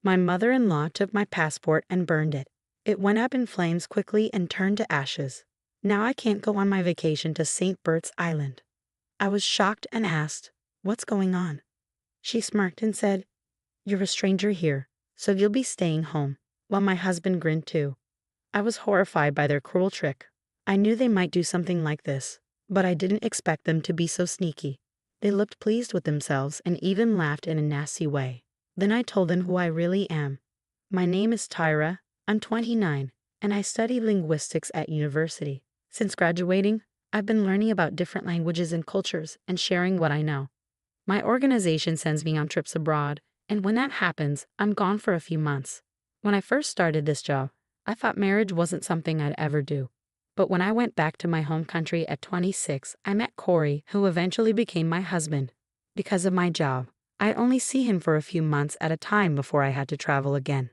My mother-in-law took my passport and burned it. It went up in flames quickly and turned to ashes. Now I can't go on my vacation to St. Bert's Island. I was shocked and asked, "What's going on?" She smirked and said, "You're a stranger here, so you'll be staying home," while my husband grinned too. I was horrified by their cruel trick. I knew they might do something like this, but I didn't expect them to be so sneaky. They looked pleased with themselves and even laughed in a nasty way. Then I told them who I really am. My name is Tyra, I'm 29, and I study linguistics at university. Since graduating, I've been learning about different languages and cultures and sharing what I know. My organization sends me on trips abroad, and when that happens, I'm gone for a few months. When I first started this job, I thought marriage wasn't something I'd ever do. But when I went back to my home country at 26, I met Corey, who eventually became my husband. Because of my job, I'd only see him for a few months at a time before I had to travel again.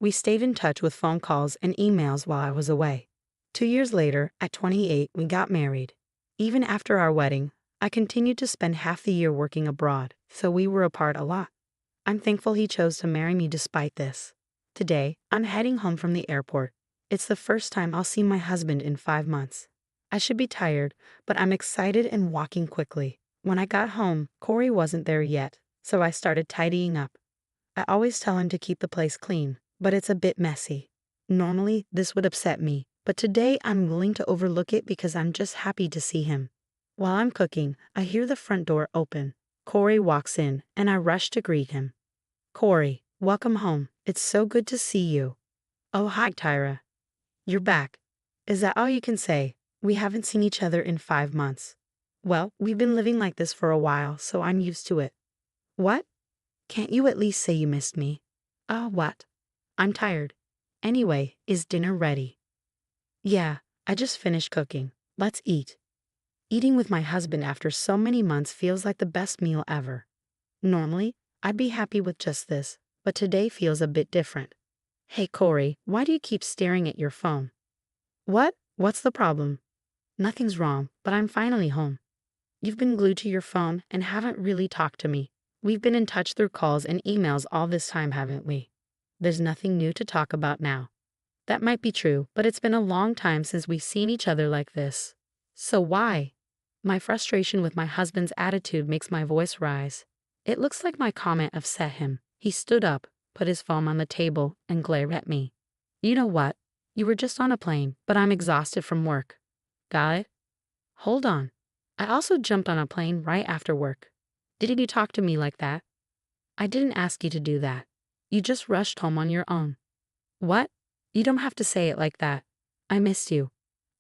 We stayed in touch with phone calls and emails while I was away. 2 years later, at 28, we got married. Even after our wedding, I continued to spend half the year working abroad, so we were apart a lot. I'm thankful he chose to marry me despite this. Today, I'm heading home from the airport. It's the first time I'll see my husband in 5 months. I should be tired, but I'm excited and walking quickly. When I got home, Corey wasn't there yet, so I started tidying up. I always tell him to keep the place clean, but it's a bit messy. Normally, this would upset me, but today I'm willing to overlook it because I'm just happy to see him. While I'm cooking, I hear the front door open. Corey walks in, and I rush to greet him. "Corey, welcome home. It's so good to see you." "Oh, hi, Tyra. You're back. Is that all you can say? We haven't seen each other in 5 months." "Well, we've been living like this for a while, so I'm used to it." "What? Can't you at least say you missed me?" What? I'm tired. Anyway, is dinner ready?" "Yeah, I just finished cooking. Let's eat." Eating with my husband after so many months feels like the best meal ever. Normally, I'd be happy with just this, but today feels a bit different. "Hey, Corey, why do you keep staring at your phone?" "What? What's the problem?" "Nothing's wrong, but I'm finally home." "You've been glued to your phone and haven't really talked to me. We've been in touch through calls and emails all this time, haven't we?" "There's nothing new to talk about now." "That might be true, but it's been a long time since we've seen each other like this." "So why?" My frustration with my husband's attitude makes my voice rise. It looks like my comment upset him. He stood up, put his phone on the table, and glared at me. "You know what? You were just on a plane, but I'm exhausted from work." "Got it?" "Hold on. I also jumped on a plane right after work. Didn't you talk to me like that?" "I didn't ask you to do that. You just rushed home on your own." "What? You don't have to say it like that. I missed you.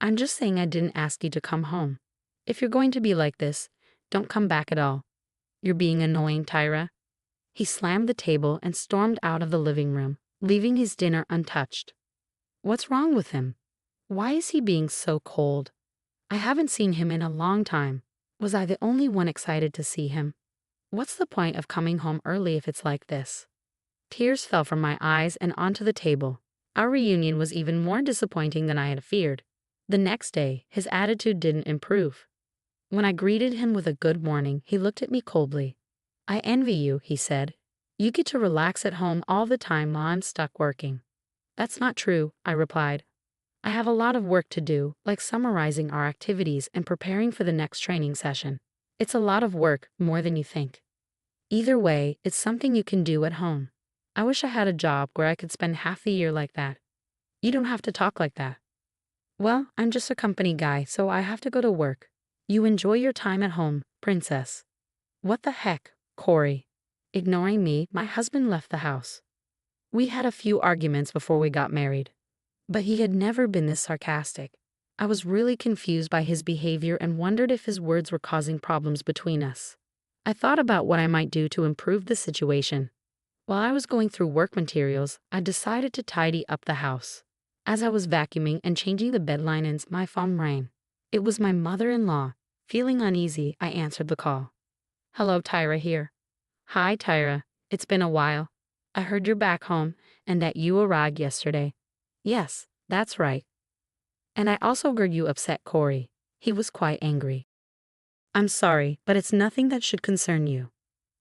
I'm just saying I didn't ask you to come home. If you're going to be like this, don't come back at all. You're being annoying, Tyra." He slammed the table and stormed out of the living room, leaving his dinner untouched. What's wrong with him? Why is he being so cold? I haven't seen him in a long time. Was I the only one excited to see him? What's the point of coming home early if it's like this? Tears fell from my eyes and onto the table. Our reunion was even more disappointing than I had feared. The next day, his attitude didn't improve. When I greeted him with a good morning, he looked at me coldly. "I envy you," he said. "You get to relax at home all the time while I'm stuck working." "That's not true," I replied. "I have a lot of work to do, like summarizing our activities and preparing for the next training session. It's a lot of work, more than you think. Either way, it's something you can do at home. I wish I had a job where I could spend half the year like that." "You don't have to talk like that." "Well, I'm just a company guy, so I have to go to work. You enjoy your time at home, princess." "What the heck, Corey?" Ignoring me, my husband left the house. We had a few arguments before we got married, but he had never been this sarcastic. I was really confused by his behavior and wondered if his words were causing problems between us. I thought about what I might do to improve the situation. While I was going through work materials, I decided to tidy up the house. As I was vacuuming and changing the bed linens, my phone rang. It was my mother-in-law. Feeling uneasy, I answered the call. "Hello, Tyra here." "Hi, Tyra. It's been a while. I heard you're back home and that you arrived yesterday." "Yes, that's right. And I also heard you upset Corey." He was quite angry. "I'm sorry, but it's nothing that should concern you."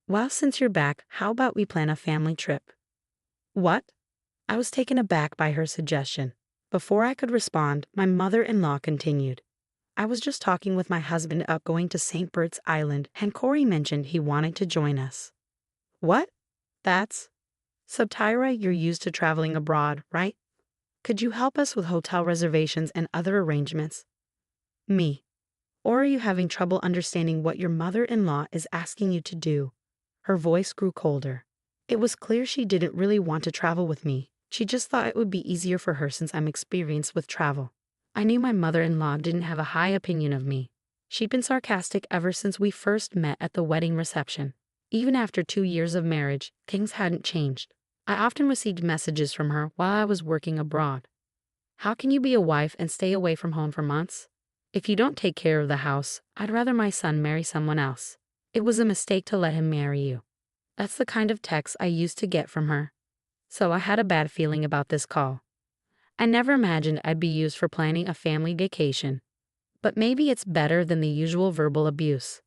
"Well, since you're back, how about we plan a family trip?" What? I was taken aback by her suggestion. Before I could respond, my mother-in-law continued. I was just talking with my husband about going to St. Bert's Island, and Corey mentioned he wanted to join us. What? That's... So Tyra, you're used to traveling abroad, right? Could you help us with hotel reservations and other arrangements? Me. Or are you having trouble understanding what your mother-in-law is asking you to do? Her voice grew colder. It was clear she didn't really want to travel with me. She just thought it would be easier for her since I'm experienced with travel. I knew my mother-in-law didn't have a high opinion of me. She'd been sarcastic ever since we first met at the wedding reception. Even after 2 years of marriage, things hadn't changed. I often received messages from her while I was working abroad. How can you be a wife and stay away from home for months? If you don't take care of the house, I'd rather my son marry someone else. It was a mistake to let him marry you. That's the kind of text I used to get from her. So I had a bad feeling about this call. I never imagined I'd be used for planning a family vacation. But maybe it's better than the usual verbal abuse.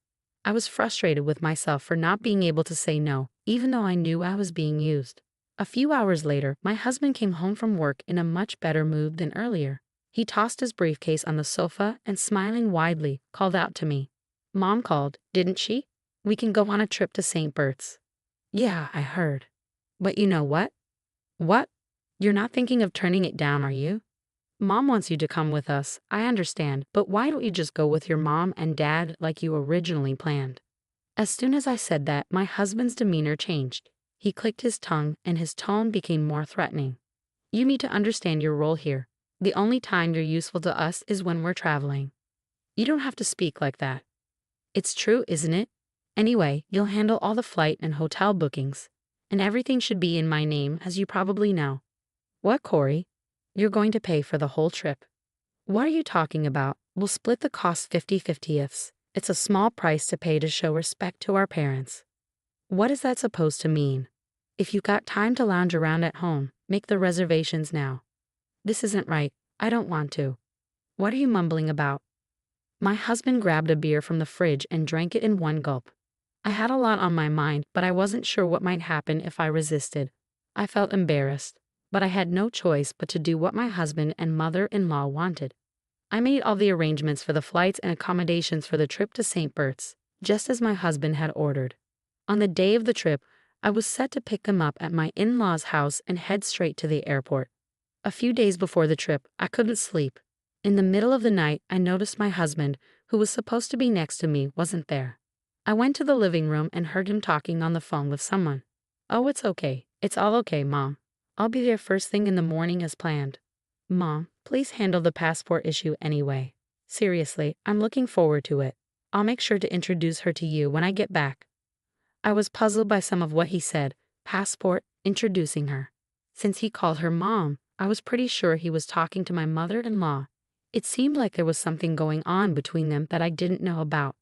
I was frustrated with myself for not being able to say no, even though I knew I was being used. A few hours later, my husband came home from work in a much better mood than earlier. He tossed his briefcase on the sofa and, smiling widely, called out to me. Mom called, didn't she? We can go on a trip to St. Bert's. Yeah, I heard. But you know what? What? You're not thinking of turning it down, are you? Mom wants you to come with us, I understand, but why don't you just go with your mom and dad like you originally planned? As soon as I said that, my husband's demeanor changed. He clicked his tongue and his tone became more threatening. You need to understand your role here. The only time you're useful to us is when we're traveling. You don't have to speak like that. It's true, isn't it? Anyway, you'll handle all the flight and hotel bookings. And everything should be in my name, as you probably know. What, Corey? You're going to pay for the whole trip. What are you talking about? We'll split the cost 50-50ths. It's a small price to pay to show respect to our parents. What is that supposed to mean? If you've got time to lounge around at home, make the reservations now. This isn't right. I don't want to. What are you mumbling about? My husband grabbed a beer from the fridge and drank it in one gulp. I had a lot on my mind, but I wasn't sure what might happen if I resisted. I felt embarrassed, but I had no choice but to do what my husband and mother-in-law wanted. I made all the arrangements for the flights and accommodations for the trip to St. Bert's, just as my husband had ordered. On the day of the trip, I was set to pick him up at my in-laws' house and head straight to the airport. A few days before the trip, I couldn't sleep. In the middle of the night, I noticed my husband, who was supposed to be next to me, wasn't there. I went to the living room and heard him talking on the phone with someone. Oh, it's okay. It's all okay, Mom. I'll be there first thing in the morning as planned. Mom, please handle the passport issue anyway. Seriously, I'm looking forward to it. I'll make sure to introduce her to you when I get back. I was puzzled by some of what he said. Passport, introducing her. Since he called her Mom, I was pretty sure he was talking to my mother-in-law. It seemed like there was something going on between them that I didn't know about.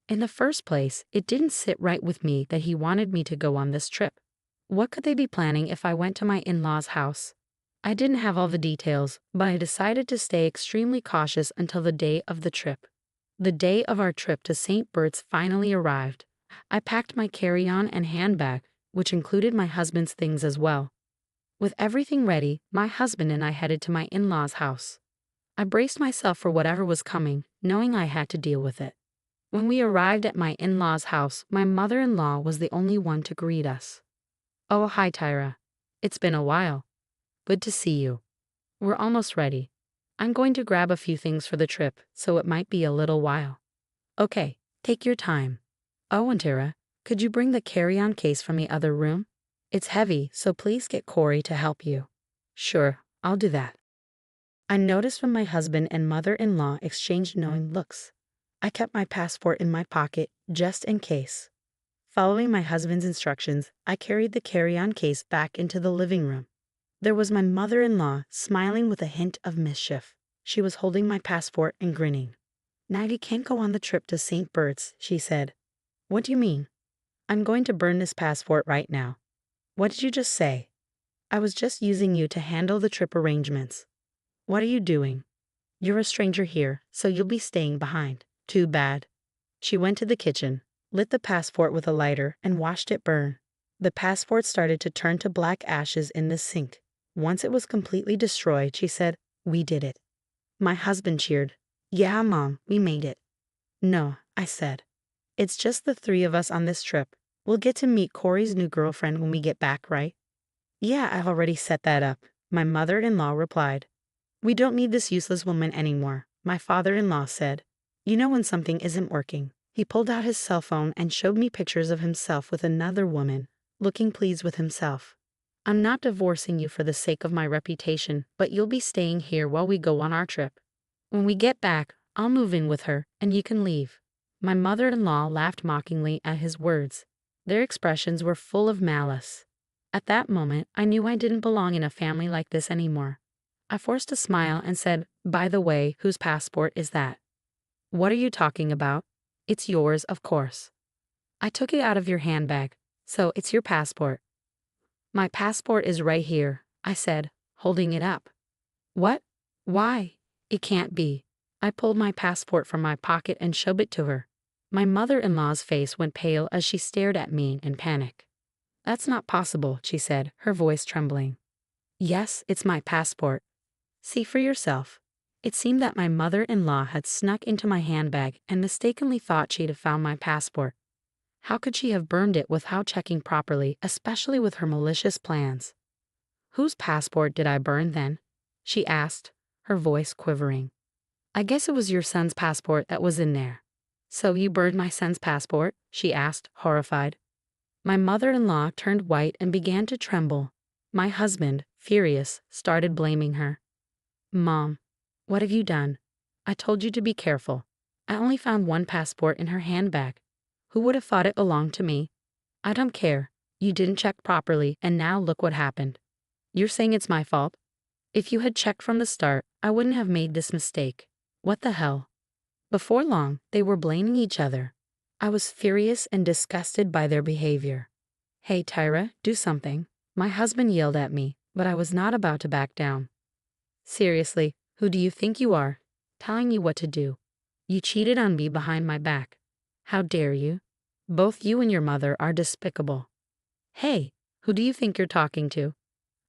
In the first place, it didn't sit right with me that he wanted me to go on this trip. What could they be planning if I went to my in-laws' house? I didn't have all the details, but I decided to stay extremely cautious until the day of the trip. The day of our trip to St. Bert's finally arrived. I packed my carry-on and handbag, which included my husband's things as well. With everything ready, my husband and I headed to my in-laws' house. I braced myself for whatever was coming, knowing I had to deal with it. When we arrived at my in-laws' house, my mother-in-law was the only one to greet us. Oh, hi, Tyra. It's been a while. Good to see you. We're almost ready. I'm going to grab a few things for the trip, so it might be a little while. Okay, take your time. Oh, and Tyra, could you bring the carry-on case from the other room? It's heavy, so please get Corey to help you. Sure, I'll do that. I noticed when my husband and mother-in-law exchanged knowing looks. I kept my passport in my pocket, just in case. Following my husband's instructions, I carried the carry-on case back into the living room. There was my mother-in-law, smiling with a hint of mischief. She was holding my passport and grinning. Now you can't go on the trip to St. Bert's, she said. What do you mean? I'm going to burn this passport right now. What did you just say? I was just using you to handle the trip arrangements. What are you doing? You're a stranger here, so you'll be staying behind. Too bad. She went to the kitchen, lit the passport with a lighter, and watched it burn. The passport started to turn to black ashes in the sink. Once it was completely destroyed, she said, "We did it." My husband cheered. "Yeah, Mom, we made it." "No," I said. "It's just the three of us on this trip. We'll get to meet Corey's new girlfriend when we get back, right?" "Yeah, I've already set that up," my mother-in-law replied. "We don't need this useless woman anymore," my father-in-law said. "You know when something isn't working." He pulled out his cell phone and showed me pictures of himself with another woman, looking pleased with himself. "I'm not divorcing you for the sake of my reputation, but you'll be staying here while we go on our trip. When we get back, I'll move in with her, and you can leave." My mother-in-law laughed mockingly at his words. Their expressions were full of malice. At that moment, I knew I didn't belong in a family like this anymore. I forced a smile and said, "By the way, whose passport is that?" "What are you talking about?" "It's yours, of course." "I took it out of your handbag, so it's your passport." "My passport is right here," I said, holding it up. "What? Why? It can't be." I pulled my passport from my pocket and showed it to her. My mother-in-law's face went pale as she stared at me in panic. "That's not possible," she said, her voice trembling. "Yes, it's my passport. See for yourself." It seemed that my mother-in-law had snuck into my handbag and mistakenly thought she'd have found my passport. How could she have burned it without checking properly, especially with her malicious plans? "Whose passport did I burn then?" she asked, her voice quivering. "I guess it was your son's passport that was in there." "So you burned my son's passport?" she asked, horrified. My mother-in-law turned white and began to tremble. My husband, furious, started blaming her. "Mom, what have you done? I told you to be careful. I only found one passport in her handbag. Who would have thought it belonged to me? I don't care. You didn't check properly, and now look what happened. You're saying it's my fault? If you had checked from the start, I wouldn't have made this mistake. What the hell?" Before long, they were blaming each other. I was furious and disgusted by their behavior. "Hey, Tyra, do something." My husband yelled at me, but I was not about to back down. "Seriously, who do you think you are? Telling you what to do. You cheated on me behind my back. How dare you? Both you and your mother are despicable." "Hey, who do you think you're talking to?"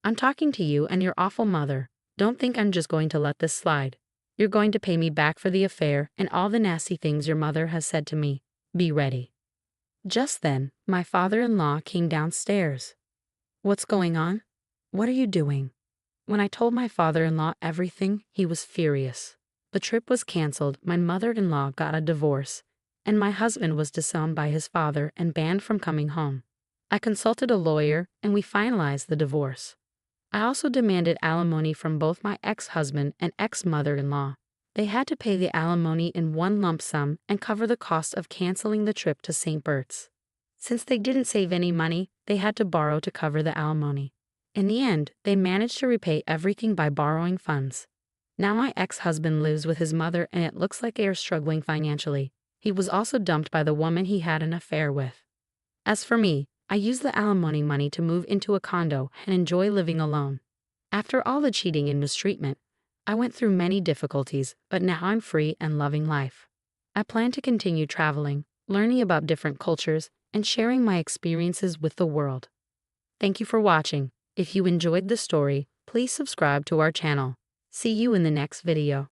"I'm talking to you and your awful mother. Don't think I'm just going to let this slide. You're going to pay me back for the affair and all the nasty things your mother has said to me. Be ready." Just then, my father-in-law came downstairs. "What's going on? What are you doing?" When I told my father-in-law everything, he was furious. The trip was canceled, my mother-in-law got a divorce, and my husband was disowned by his father and banned from coming home. I consulted a lawyer, and we finalized the divorce. I also demanded alimony from both my ex-husband and ex-mother-in-law. They had to pay the alimony in one lump sum and cover the cost of canceling the trip to St. Bert's. Since they didn't save any money, they had to borrow to cover the alimony. In the end, they managed to repay everything by borrowing funds. Now my ex-husband lives with his mother and it looks like they are struggling financially. He was also dumped by the woman he had an affair with. As for me, I used the alimony money to move into a condo and enjoy living alone. After all the cheating and mistreatment, I went through many difficulties, but now I'm free and loving life. I plan to continue traveling, learning about different cultures, and sharing my experiences with the world. Thank you for watching. If you enjoyed the story, please subscribe to our channel. See you in the next video.